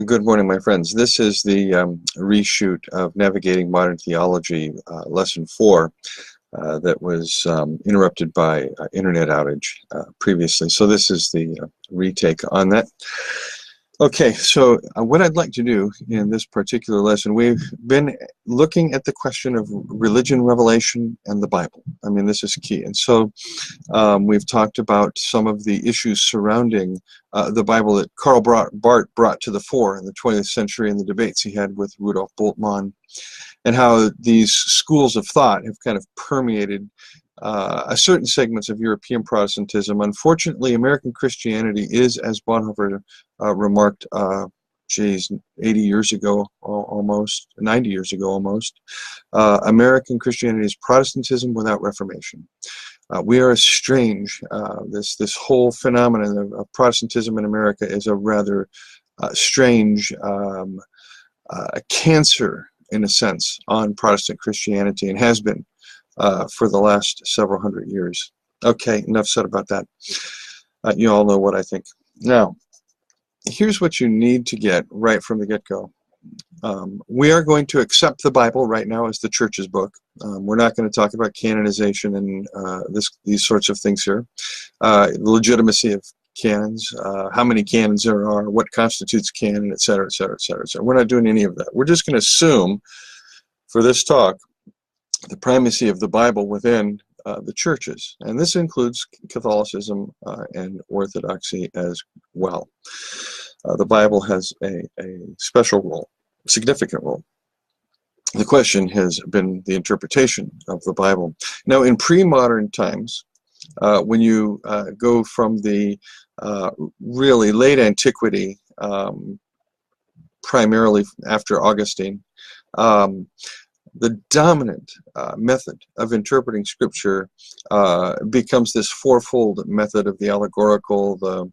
Good morning, my friends. This is the reshoot of Navigating Modern Theology, Lesson 4, that was interrupted by internet outage previously. So this is the retake on that. Okay, so what I'd like to do in this particular lesson, we've been looking at the question of religion, revelation, and the Bible. I mean, this is key. And so we've talked about some of the issues surrounding the Bible that Karl Barth brought to the fore in the 20th century in the debates he had with Rudolf Bultmann, and how these schools of thought have kind of permeated certain segments of European Protestantism. Unfortunately, American Christianity is, as Bonhoeffer remarked, 80 years ago almost, 90 years ago almost, American Christianity is Protestantism without Reformation. We are estranged. This whole phenomenon of Protestantism in America is a rather strange cancer, in a sense, on Protestant Christianity, and has been for the last several hundred years. Okay, enough said about that. You all know what I think. Now, here's what you need to get right from the get-go. We are going to accept the Bible right now as the church's book. We're not going to talk about canonization and these sorts of things here. The legitimacy of canons, how many canons there are, what constitutes canon, etc., etc., etc., etc. We're not doing any of that. We're just going to assume, for this talk, the primacy of the Bible within the churches. And this includes Catholicism and Orthodoxy as well. The Bible has a special role, significant role. The question has been the interpretation of the Bible. Now, in pre-modern times, when you go from the really late antiquity, primarily after Augustine, the dominant method of interpreting Scripture becomes this fourfold method of the allegorical, the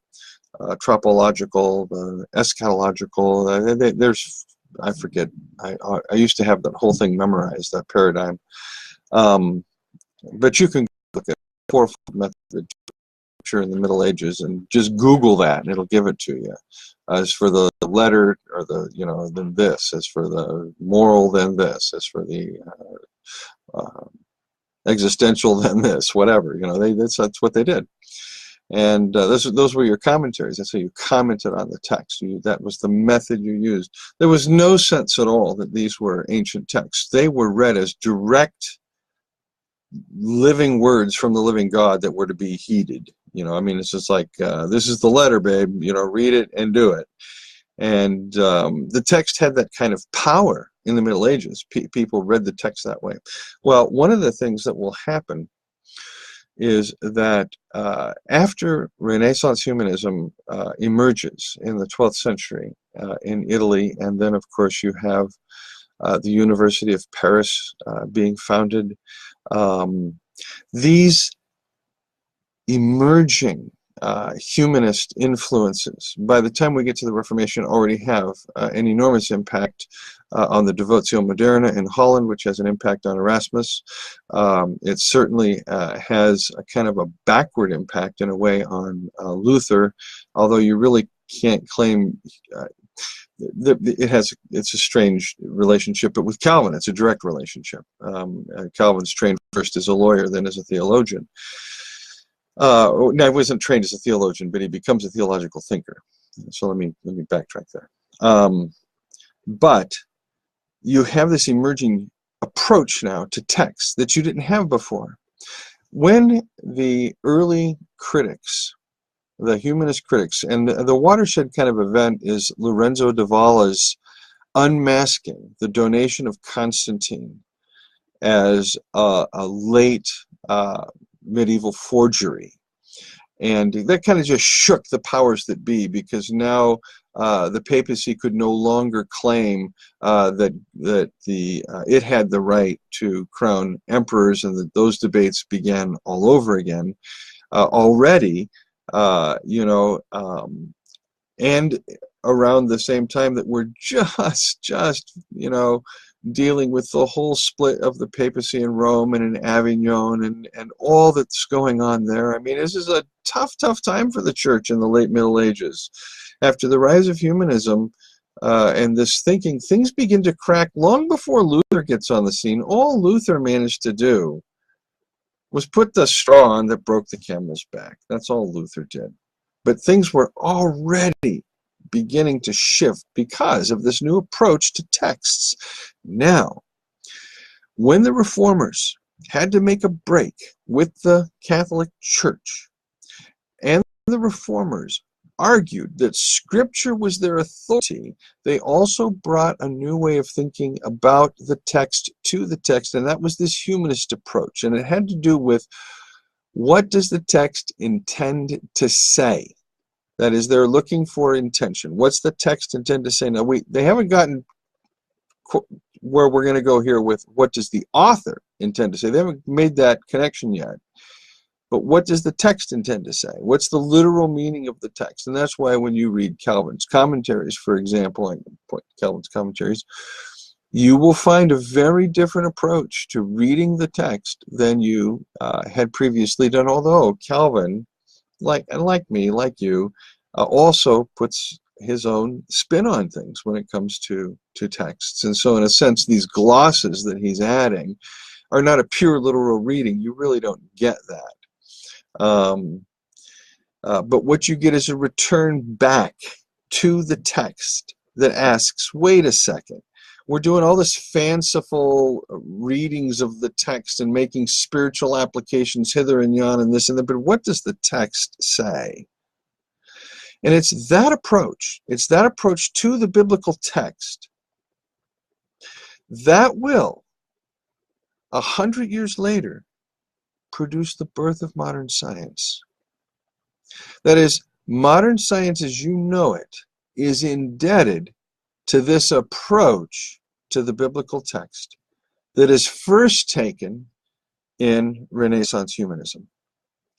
tropological, the eschatological. There's, I forget, I used to have that whole thing memorized, that paradigm. But you can look at fourfold method of Scripture in the Middle Ages and just Google that, and it'll give it to you. As for the letter, or the, then this. As for the moral, then this. As for the existential, then this. Whatever, that's what they did. And those were your commentaries. That's how you commented on the text. That was the method you used. There was no sense at all that these were ancient texts. They were read as direct, living words from the living God that were to be heeded. It's just like, this is the letter, babe, read it and do it. And the text had that kind of power in the Middle Ages. People read the text that way. Well, one of the things that will happen is that after Renaissance humanism emerges in the 12th century in Italy, and then, of course, you have the University of Paris being founded, these emerging humanist influences, by the time we get to the Reformation, already have an enormous impact on the Devotio Moderna in Holland, which has an impact on Erasmus. It certainly has a kind of a backward impact, in a way, on Luther, although you really can't claim it's a strange relationship, but with Calvin it's a direct relationship. Calvin's trained first as a lawyer, then as a theologian. Now, he wasn't trained as a theologian, but he becomes a theological thinker. So let me backtrack there. But you have this emerging approach now to text that you didn't have before. When the early critics, the humanist critics, and the watershed kind of event is Lorenzo de Valla's unmasking the donation of Constantine as a late medieval forgery. And that kind of just shook the powers that be, because now the papacy could no longer claim that it had the right to crown emperors, and that those debates began all over again already. And around the same time that we're just dealing with the whole split of the papacy in Rome and in Avignon and all that's going on there. I mean, this is a tough time for the church in the late Middle Ages. After the rise of humanism, and this thinking, things begin to crack long before Luther gets on the scene. All Luther managed to do was put the straw on that broke the camel's back. That's all Luther did. But things were already beginning to shift because of this new approach to texts. Now, when the Reformers had to make a break with the Catholic Church, and the Reformers argued that Scripture was their authority, they also brought a new way of thinking about the text to the text, and that was this humanist approach. And it had to do with, what does the text intend to say? That is, they're looking for intention. What's the text intend to say? Now, they haven't gotten where we're going to go here with what does the author intend to say. They haven't made that connection yet. But what does the text intend to say? What's the literal meaning of the text? And that's why when you read Calvin's commentaries, for example, I can point to Calvin's commentaries, you will find a very different approach to reading the text than you had previously done. Although Calvin, like me, like you, also puts his own spin on things when it comes to texts. And so in a sense, these glosses that he's adding are not a pure literal reading. You really don't get that. But what you get is a return back to the text that asks, wait a second, we're doing all this fanciful readings of the text and making spiritual applications hither and yon and this and that, but what does the text say? And it's that approach to the biblical text that will, 100 years later, produce the birth of modern science. That is, modern science as you know it is indebted to this approach to the biblical text that is first taken in Renaissance humanism.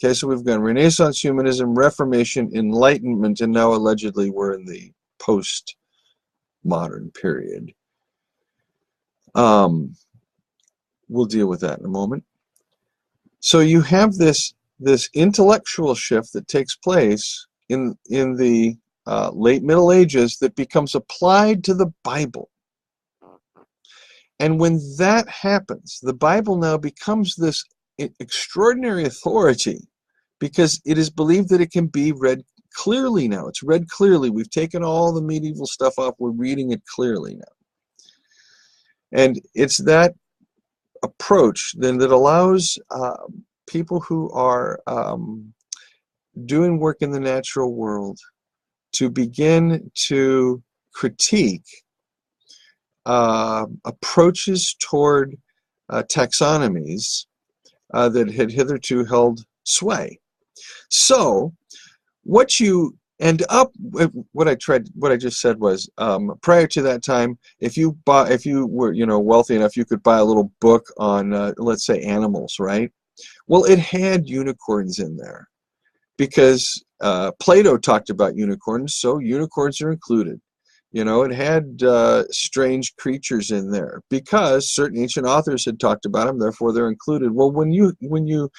Okay, so we've got Renaissance humanism, Reformation, Enlightenment, and now allegedly we're in the post-modern period. We'll deal with that in a moment. So you have this intellectual shift that takes place in the late Middle Ages that becomes applied to the Bible. And when that happens, the Bible now becomes this extraordinary authority because it is believed that it can be read clearly now. It's read clearly. We've taken all the medieval stuff off. We're reading it clearly now. And it's that approach then that allows people who are doing work in the natural world to begin to critique approaches toward taxonomies that had hitherto held sway. So what you end up, what I just said was, prior to that time, if you were wealthy enough, you could buy a little book on let's say animals, right? Well, it had unicorns in there because Plato talked about unicorns, so unicorns are included. It had strange creatures in there because certain ancient authors had talked about them, therefore they're included. Well, when you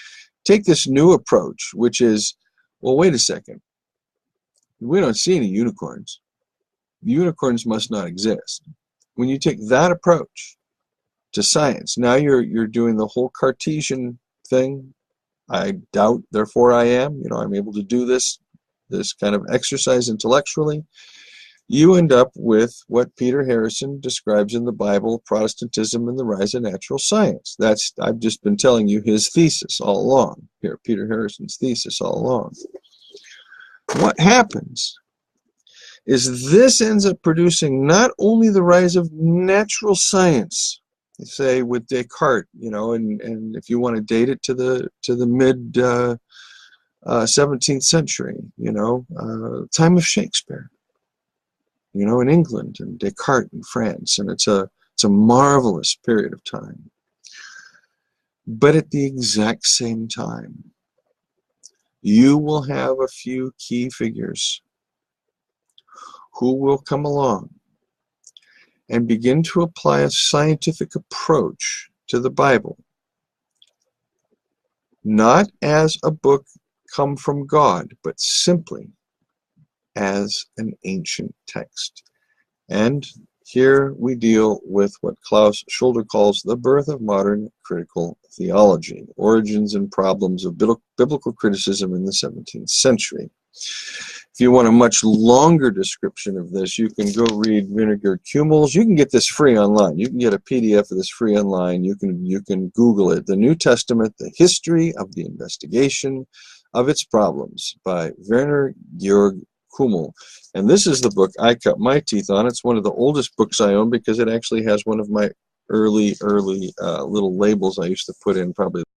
take this new approach, which is, well, wait a second, we don't see any unicorns. Unicorns must not exist. When you take that approach to science, now you're doing the whole Cartesian thing. I doubt, therefore I am. I'm able to do this kind of exercise intellectually. You end up with what Peter Harrison describes in the Bible, Protestantism and the Rise of Natural Science. I've just been telling you his thesis all along. Here, Peter Harrison's thesis all along. What happens is this ends up producing not only the rise of natural science, say with Descartes, and if you want to date it to the mid 17th century, time of Shakespeare, in England, and Descartes in France, and it's a marvelous period of time. But at the exact same time, you will have a few key figures who will come along and begin to apply a scientific approach to the Bible, not as a book come from God, but simply as an ancient text. And here we deal with what Klaus Schulder calls the birth of modern critical theology, origins and problems of biblical criticism in the 17th century. If you want a much longer description of this, you can go read Vinegar Kummel's. You can get this free online. You can get a PDF of this free online. You can Google it. The New Testament, the History of the Investigation of Its Problems by Werner Georg Kummel. And this is the book I cut my teeth on. It's one of the oldest books I own because it actually has one of my early little labels I used to put in probably